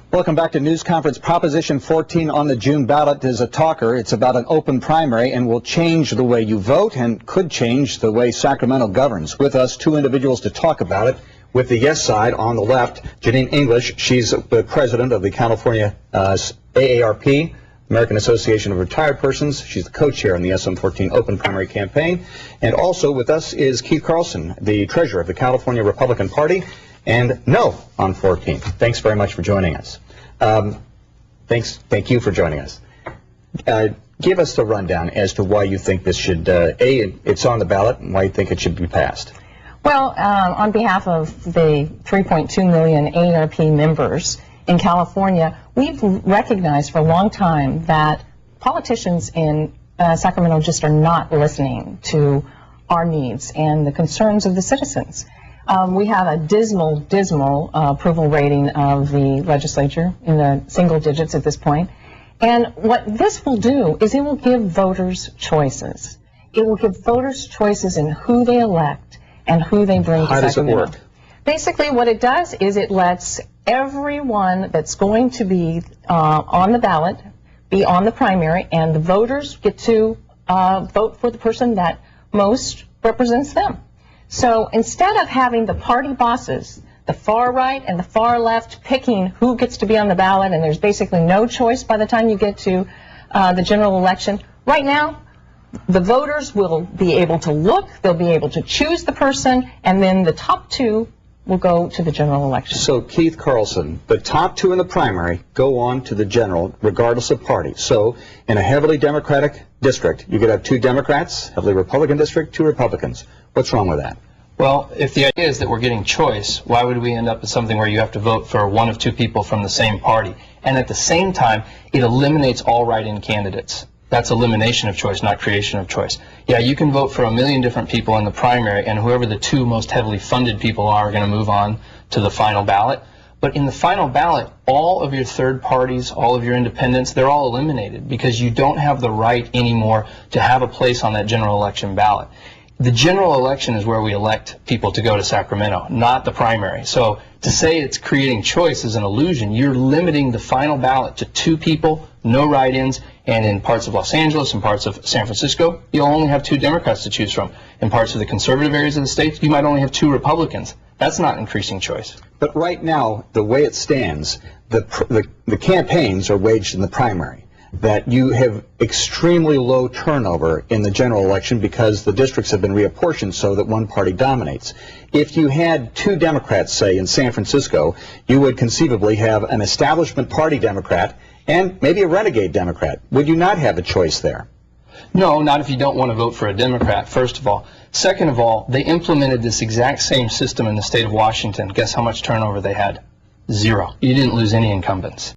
Welcome back to News Conference. Proposition 14 on the June ballot is a talker. It's about an open primary and will change the way you vote and could change the way Sacramento governs. With us, two individuals to talk about it. With the yes side on the left, Janine English. She's the president of the California AARP, American Association of Retired Persons. She's the co-chair in the SM14 open primary campaign. And also with us is Keith Carlson, the treasurer of the California Republican Party. And no on 14. Thanks very much for joining us. Thank you for joining us. Give us the rundown as to why you think this should, it's on the ballot, and why you think it should be passed. Well, on behalf of the 3.2 million AARP members in California, we've recognized for a long time that politicians in Sacramento just are not listening to our needs and the concerns of the citizens. We have a dismal approval rating of the legislature in the single digits at this point. And what this will do is it will give voters choices. It will give voters choices in who they elect and who they bring to Sacramento. How does it work? Basically, what it does is it lets everyone that's going to be on the ballot be on the primary, and the voters get to vote for the person that most represents them. So instead of having the party bosses, the far right and the far left, picking who gets to be on the ballot, and there's basically no choice by the time you get to the general election, right now the voters will be able to look, they'll be able to choose the person, and then the top two will go to the general election. So Keith Carlson, the top two in the primary go on to the general regardless of party. So in a heavily Democratic district, you could have two Democrats, heavily Republican district, two Republicans. What's wrong with that? Well, if the idea is that we're getting choice, why would we end up with something where you have to vote for one of two people from the same party? And at the same time, it eliminates all write-in candidates. That's elimination of choice, not creation of choice. Yeah, you can vote for a million different people in the primary, and whoever the two most heavily funded people are going to move on to the final ballot. But in the final ballot, all of your third parties, all of your independents, they're all eliminated because you don't have the right anymore to have a place on that general election ballot. The general election is where we elect people to go to Sacramento, not the primary. So to say it's creating choice is an illusion. You're limiting the final ballot to two people, no write-ins, and in parts of Los Angeles and parts of San Francisco, you'll only have two Democrats to choose from. In parts of the conservative areas of the state, you might only have two Republicans. That's not increasing choice. But right now, the way it stands, the campaigns are waged in the primary. That you have extremely low turnover in the general election because the districts have been reapportioned so that one party dominates. If you had two Democrats, say, in San Francisco, you would conceivably have an establishment party Democrat and maybe a renegade Democrat. Would you not have a choice there? No, not if you don't want to vote for a Democrat, first of all. Second of all, they implemented this exact same system in the state of Washington. Guess how much turnover they had? Zero. You didn't lose any incumbents.